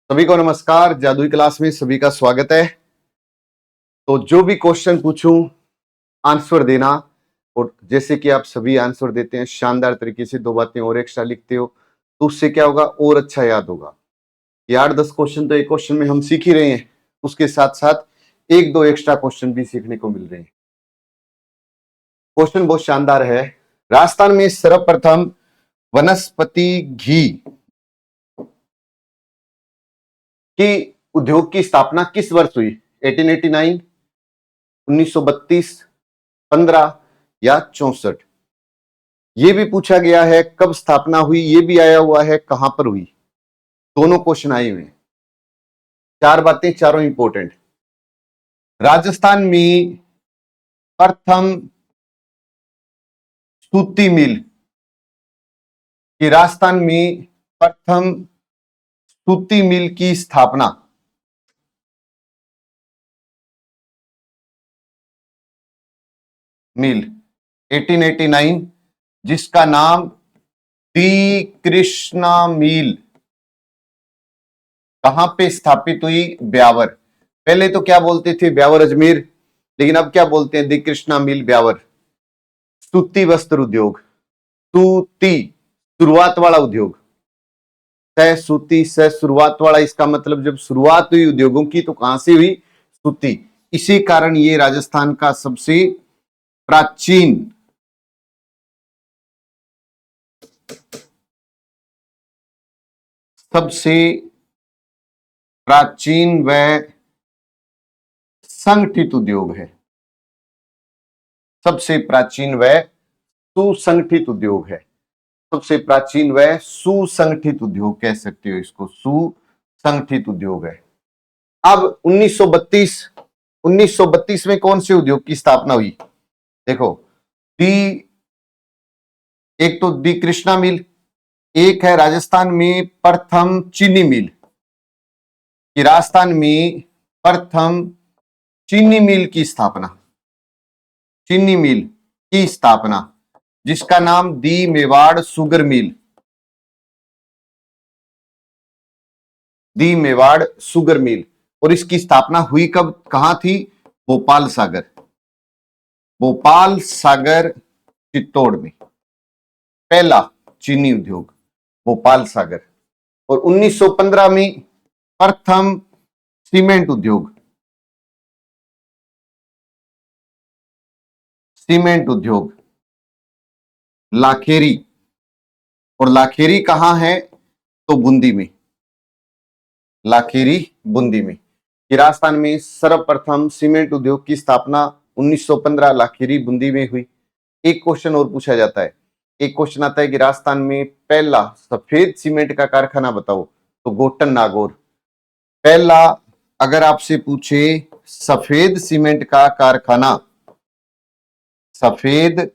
सभी को नमस्कार। जादुई क्लास में सभी का स्वागत है। तो जो भी क्वेश्चन पूछूं आंसर देना, और जैसे कि आप सभी आंसर देते हैं शानदार तरीके से, दो बातें और एक्स्ट्रा लिखते हो तो उससे क्या होगा, और अच्छा याद होगा। ये 8-10 क्वेश्चन तो एक क्वेश्चन में हम सीख ही रहे हैं, उसके साथ साथ एक दो एक्स्ट्रा क्वेश्चन भी सीखने को मिल रहे हैं। क्वेश्चन बहुत शानदार है। राजस्थान में सर्वप्रथम वनस्पति घी की उद्योग की स्थापना किस वर्ष हुई? 1889, 1932, 15 या 64? ये भी पूछा गया है कब स्थापना हुई, ये भी आया हुआ है कहां पर हुई। दोनों क्वेश्चन आए हुए हैं। चार बातें, चारों इंपॉर्टेंट। राजस्थान में प्रथम सूती मिल कि राजस्थान में प्रथम सूती मिल की स्थापना मिल 1889, जिसका नाम दी कृष्णा मिल, कहां पे स्थापित हुई? ब्यावर। पहले तो क्या बोलते थे? ब्यावर अजमेर, लेकिन अब क्या बोलते हैं? दी कृष्णा मिल ब्यावर। सूती वस्त्र उद्योग, सूती शुरुआत वाला उद्योग, सह सूती से शुरुआत वाला, इसका मतलब जब शुरुआत हुई उद्योगों की तो कहां से हुई? सूती। इसी कारण ये राजस्थान का सबसे प्राचीन व संगठित उद्योग है। सबसे प्राचीन व सुसंगठित उद्योग है। सबसे प्राचीन व सुसंगठित उद्योग कह सकते हो इसको, सुसंगठित उद्योग है। अब 1932 में कौन से उद्योग की स्थापना हुई? देखो, एक तो दी कृष्णा मिल, एक है राजस्थान में प्रथम चीनी मिल कि राजस्थान में प्रथम चीनी मिल की स्थापना, चीनी मिल की स्थापना, जिसका नाम दी मेवाड़ शुगर मिल, दी मेवाड़ शुगर मिल। और इसकी स्थापना हुई कब, कहां थी? भोपाल सागर, भोपाल सागर चित्तौड़ में पहला चीनी उद्योग, भोपाल सागर। और 1915 में प्रथम सीमेंट उद्योग, सीमेंट उद्योग लाखेरी। और लाखेरी कहां है? तो बूंदी में, लाखेरी बूंदी में। कि राजस्थान में सर्वप्रथम सीमेंट उद्योग की स्थापना 1915 लाखेरी बूंदी में हुई। एक क्वेश्चन और पूछा जाता है, एक क्वेश्चन आता है कि राजस्थान में पहला सफेद सीमेंट का कारखाना बताओ, तो गोटन नागौर। पहला अगर आपसे पूछे सफेद सीमेंट का कारखाना, सफेद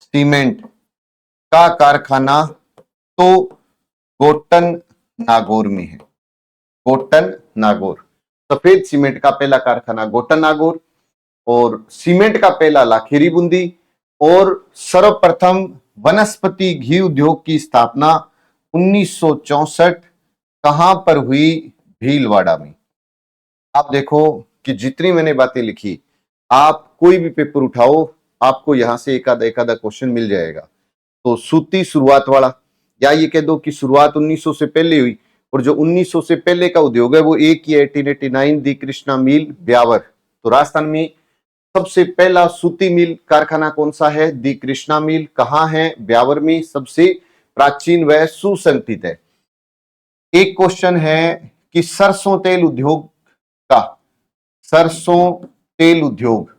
सीमेंट का कारखाना, तो गोटन नागौर में है, गोटन नागौर। सफेद सीमेंट का पहला कारखाना गोटन नागौर, और सीमेंट का पहला लाखेरी बूंदी, और सर्वप्रथम वनस्पति घी उद्योग की स्थापना 1964 कहां पर हुई? भीलवाड़ा में। आप देखो कि जितनी मैंने बातें लिखी, आप कोई भी पेपर उठाओ आपको यहां से एक आधा क्वेश्चन मिल जाएगा। तो सूती शुरुआत वाला, या ये कह दो कि शुरुआत 1900 से पहले हुई, और जो 1900 से पहले का उद्योग है वो एक ही 1889 दी कृष्णा मिल ब्यावर। तो राजस्थान में सबसे पहला सूती मिल कारखाना कौन सा है? दी कृष्णा मिल। कहां है? ब्यावर में। सबसे प्राचीन व सुसंगठित है। एक क्वेश्चन है कि सरसों तेल उद्योग का, सरसों तेल उद्योग,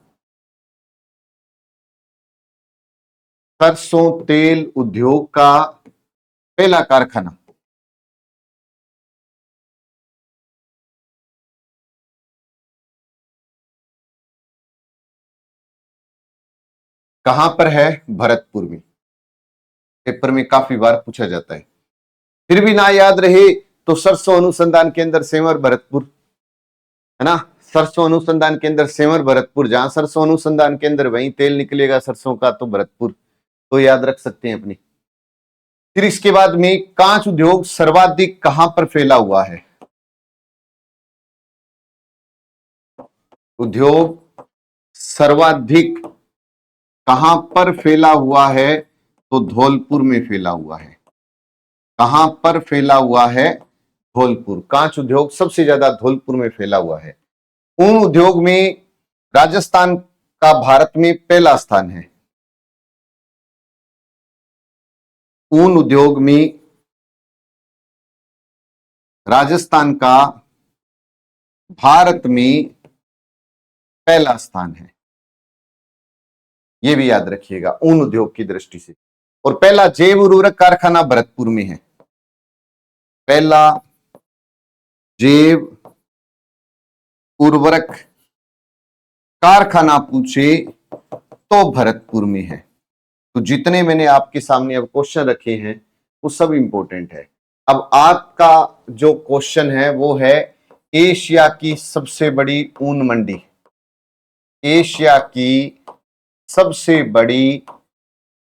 सरसों तेल उद्योग का पहला कारखाना कहां पर है? भरतपुर में। पेपर में काफी बार पूछा जाता है। फिर भी ना याद रहे तो सरसों अनुसंधान केंद्र सेंवर भरतपुर, है ना। सरसों अनुसंधान केंद्र सेंवर भरतपुर, जहां सरसों अनुसंधान केंद्र वहीं तेल निकलेगा सरसों का, तो भरतपुर, तो याद रख सकते हैं अपनी। फिर इसके बाद में कांच उद्योग सर्वाधिक कहां पर फैला हुआ है? उद्योग सर्वाधिक कहां पर फैला हुआ है? तो धौलपुर में फैला हुआ है। कहां पर फैला हुआ है? धौलपुर। कांच उद्योग सबसे ज्यादा धौलपुर में फैला हुआ है। ऊन उद्योग में राजस्थान का भारत में पहला स्थान है। ऊन उद्योग में राजस्थान का भारत में पहला स्थान है। यह भी याद रखिएगा ऊन उद्योग की दृष्टि से। और पहला जैव उर्वरक कारखाना भरतपुर में है। पहला जैव उर्वरक कारखाना पूछे तो भरतपुर में है। तो जितने मैंने आपके सामने अब क्वेश्चन रखे हैं वो सब इंपॉर्टेंट है। अब आपका जो क्वेश्चन है वो है एशिया की सबसे बड़ी ऊन मंडी। एशिया की सबसे बड़ी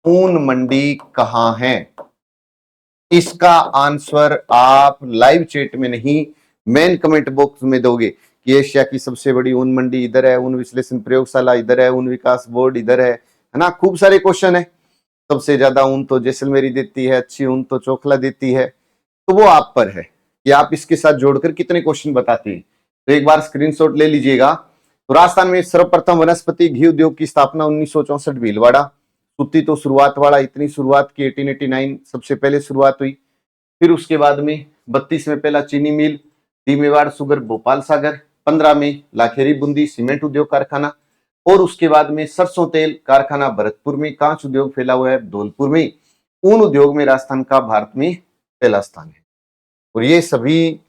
ऊन मंडी कहां है? इसका आंसर आप लाइव चैट में नहीं, मेन कमेंट बॉक्स में दोगे कि एशिया की सबसे बड़ी ऊन मंडी इधर है, ऊन विश्लेषण प्रयोगशाला इधर है, ऊन विकास बोर्ड इधर है ना। खूब सारे क्वेश्चन है। सबसे ज्यादा ऊन तो जैसलमेरी देती है, अच्छी ऊन तो चोखला देती है। तो वो आप पर है कि आप इसके साथ जोड़कर कितने क्वेश्चन बताते हैं। तो एक बार स्क्रीनशॉट ले लीजिएगा। तो राजस्थान में सर्वप्रथम वनस्पति घी उद्योग की स्थापना 1964 भीलवाड़ा। सूती तो शुरुआत वाला, इतनी शुरुआत की 1889 सबसे पहले शुरुआत हुई। फिर उसके बाद में 32 में पहला चीनी मिल, मेवाड़ शुगर भोपाल सागर, 15 में लाखेरी बूंदी सीमेंट उद्योग कारखाना, और उसके बाद में सरसों तेल कारखाना भरतपुर में। कांच उद्योग फैला हुआ है धौलपुर में। ऊन उद्योग में राजस्थान का भारत में पहला स्थान है। और ये सभी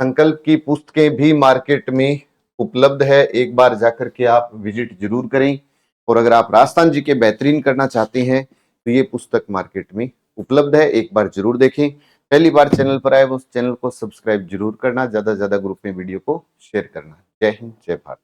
संकल्प की पुस्तकें भी मार्केट में उपलब्ध है। एक बार जाकर के आप विजिट जरूर करें। और अगर आप राजस्थान जी के बेहतरीन करना चाहते हैं तो ये पुस्तक मार्केट में उपलब्ध है, एक बार जरूर देखें। पहली बार चैनल पर आए वो चैनल को सब्सक्राइब जरूर करना, ज्यादा से ज्यादा ग्रुप में वीडियो को शेयर करना। जय हिंद, जय भारत।